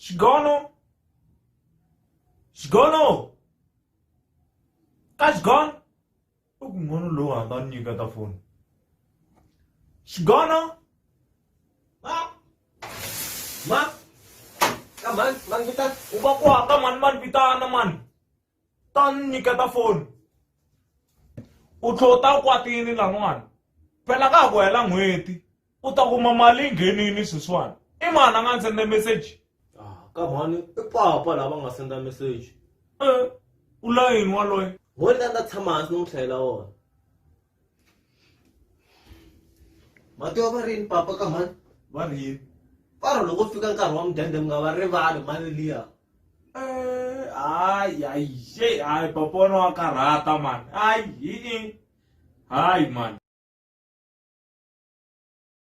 Xigono? Xigono? Ka Xigono? I ku n'wana lowu a nga nyiketa foni. Xigono? Ma, man kita. U va kwata man vitana man. Tan nyiketa foni. U tlhota kwatini lan'wana. Phela ka ha ku hela n'hweti. U ta kuma mali nghenini sweswiwani. I mani a nga ni sende message? Come on, papa lava nga senda message. U la yini waloye? Wo ta tshama hansi no tlhela wona. Matiwa va rini papa ka mani? Va ri yini? Paro loko fika nkarhi wa mudende mi nga va rivali mali liya. Ai, papa wa karhata man. Ai, man.